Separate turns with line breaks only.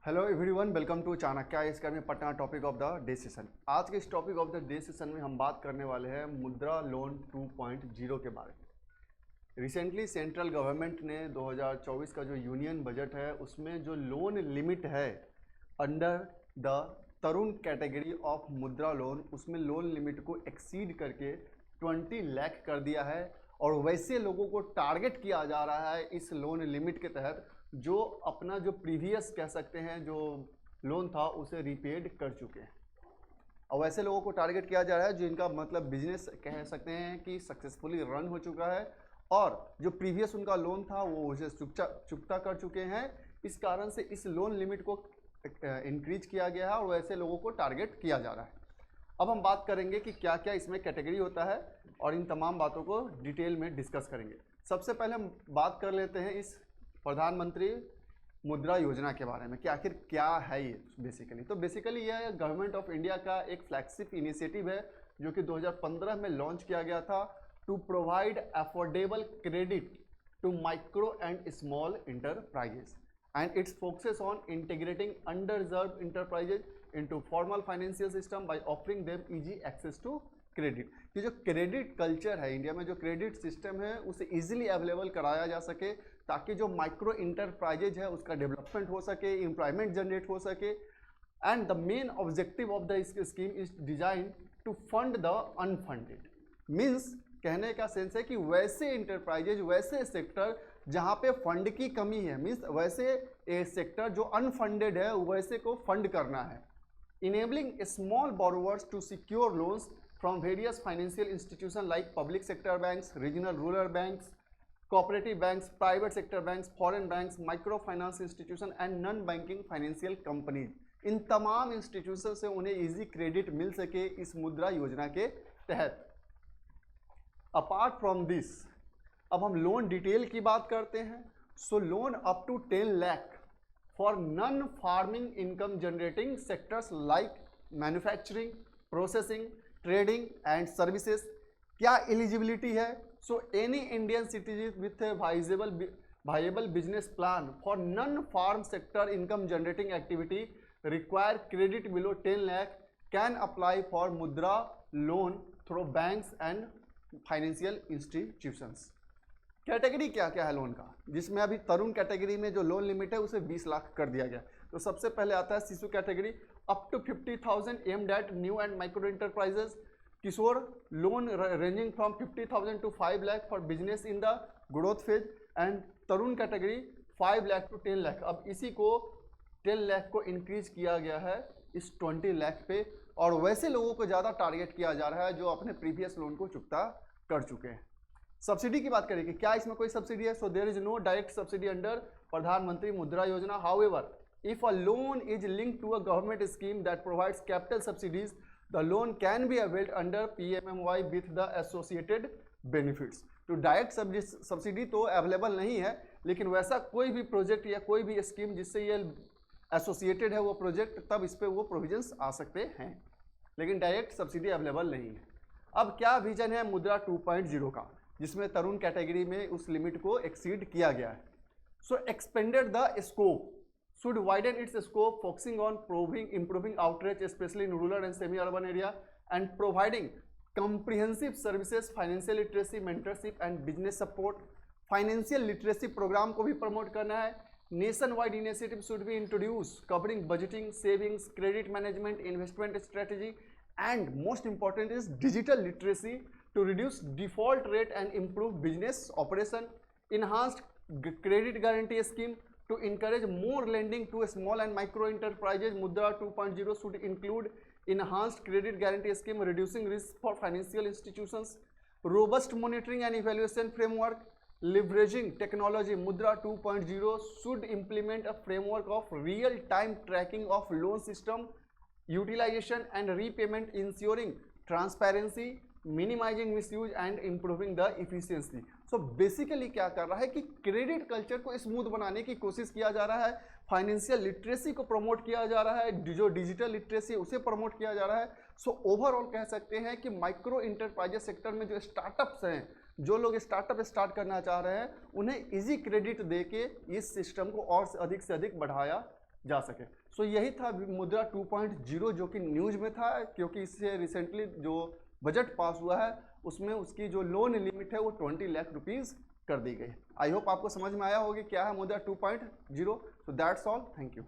Hello everyone, welcome to Chanakya इसका में Patna topic of the day session. आज के इस topic of the day session में हम बात करने वाले हैं मुद्रा लोन 2.0 के बारे में। रिसेंटली सेंट्रल गवर्नमेंट ने 2024 का जो यूनियन बजट है उसमें जो लोन लिमिट है under the Tarun category of मुद्रा लोन, उसमें लोन लिमिट को एक्सीड करके 20 लाख कर दिया है। और वैसे लोगों को टारगेट किया जा रहा है इस लोन लिमिट के तहत जो अपना जो प्रीवियस कह सकते हैं जो लोन था उसे रीपेड कर चुके हैं। और वैसे लोगों को टारगेट किया जा रहा है जिनका मतलब बिजनेस कह सकते हैं कि सक्सेसफुली रन हो चुका है और जो प्रीवियस उनका लोन था वो उसे चुकता कर चुके हैं। इस कारण से इस लोन लिमिट को इंक्रीज किया गया है और वैसे लोगों को टारगेट किया जा रहा है। अब हम बात करेंगे कि क्या क्या इसमें कैटेगरी होता है और इन तमाम बातों को डिटेल में डिस्कस करेंगे। सबसे पहले हम बात कर लेते हैं इस प्रधानमंत्री मुद्रा योजना के बारे में कि आखिर क्या है ये बेसिकली। तो बेसिकली यह गवर्नमेंट ऑफ इंडिया का एक फ्लैगशिप इनिशिएटिव है जो कि 2015 में लॉन्च किया गया था to provide affordable credit to micro and small enterprises and its focuses on integrating underserved enterprises into formal financial system by offering them easy access to credit। कि जो क्रेडिट कल्चर है इंडिया में, जो credit system है उसे easily available कराया जा सके ताकि जो माइक्रो इंटरप्राइजेज है उसका डेवलपमेंट हो सके, एम्प्लॉयमेंट जनरेट हो सके। And the main objective of the scheme is design to fund the unfunded. Means कहने का सेंस है कि वैसे इंटरप्राइजेज, वैसे सेक्टर जहाँ पे फंड की कमी है, मीन्स वैसे ए सेक्टर जो अनफंडेड है वैसे को फंड करना है। Enabling small borrowers to secure loans from various financial institution like public sector banks, regional rural banks, cooperative banks, private sector banks, foreign banks, micro finance institution and non banking financial companies. इन तमाम institution से उन्हें easy credit मिल सके इस मुद्रा योजना के तहत। अपार्ट फ्रॉम दिस अब हम लोन डिटेल की बात करते हैं। So loan up to 10 lakh for non farming income generating sectors like manufacturing, processing, trading and services. क्या एलिजिबिलिटी है? So any Indian citizen with viable business plan for non farm sector income generating activity require credit below 10 lakh can apply for Mudra loan through banks and financial institutions. Category क्या क्या है loan का, जिसमें अभी तरुण category में जो loan limit है उसे 20 लाख कर दिया गया। तो सबसे पहले आता है Shishu category up to 50,000 aimed at new and micro enterprises. Kishor loan ranging from 50,000 to 5 lakh for business in the growth phase. And Tarun category 5 lakh to 10 lakh. अब इसी को 10 लाख को इंक्रीज किया गया है इस 20 लाख पे और वैसे लोगों को ज़्यादा टारगेट किया जा रहा है जो अपने प्रीवियस लोन को चुकता कर चुके हैं। सब्सिडी की बात करें कि क्या इसमें कोई सब्सिडी है? So there is no direct subsidy under Pradhan Mantri Mudra Yojana. However if a loan is linked to a government scheme that provides capital subsidies the loan can be availed under PMMY with the associated benefits. तो direct subsidy तो available नहीं है, लेकिन वैसा कोई भी project या कोई भी स्कीम जिससे ये एसोसिएटेड है वो प्रोजेक्ट, तब इस पर वो प्रोविजंस आ सकते हैं, लेकिन डायरेक्ट सब्सिडी अवेलेबल नहीं है। अब क्या विजन है मुद्रा 2.0 का, जिसमें तरुण कैटेगरी में उस लिमिट को एक्सीड किया गया है। So expanded the scope should widen its scope focusing on improving outreach specially in rural and semi urban area and providing comprehensive services, financial literacy, mentorship and business support. Financial literacy program को भी promote करना है। Nationwide initiative should be introduce covering budgeting, savings, credit management, investment strategy and most important is digital literacy to reduce default rate and improve business operation. Enhanced credit guarantee scheme to encourage more lending to small and micro enterprises. Mudra 2.0 should include enhanced credit guarantee scheme reducing risk for financial institutions. Robust monitoring and evaluation framework leveraging technology. Mudra 2.0 should implement a framework of real time tracking of loan system utilization and repayment, ensuring transparency, minimizing misuse and improving the efficiency. So basically क्या कर रहा है कि credit culture को smooth बनाने की कोशिश किया जा रहा है, फाइनेंशियल लिटरेसी को प्रमोट किया जा रहा है, जो डिजिटल लिटरेसी उसे प्रमोट किया जा रहा है। सो ओवरऑल कह सकते हैं कि माइक्रो इंटरप्राइजेस सेक्टर में जो स्टार्टअप्स हैं, जो लोग स्टार्टअप स्टार्ट करना चाह रहे हैं, उन्हें इजी क्रेडिट दे के इस सिस्टम को और अधिक से अधिक बढ़ाया जा सके। सो यही था मुद्रा 2.0 जो कि न्यूज़ में था, क्योंकि इससे रिसेंटली जो बजट पास हुआ है उसमें उसकी जो लोन लिमिट है वो 20 लाख रुपीज़ कर दी गई। आई होप आपको समझ में आया होगा क्या है मुद्रा 2.0। So that's all, thank you.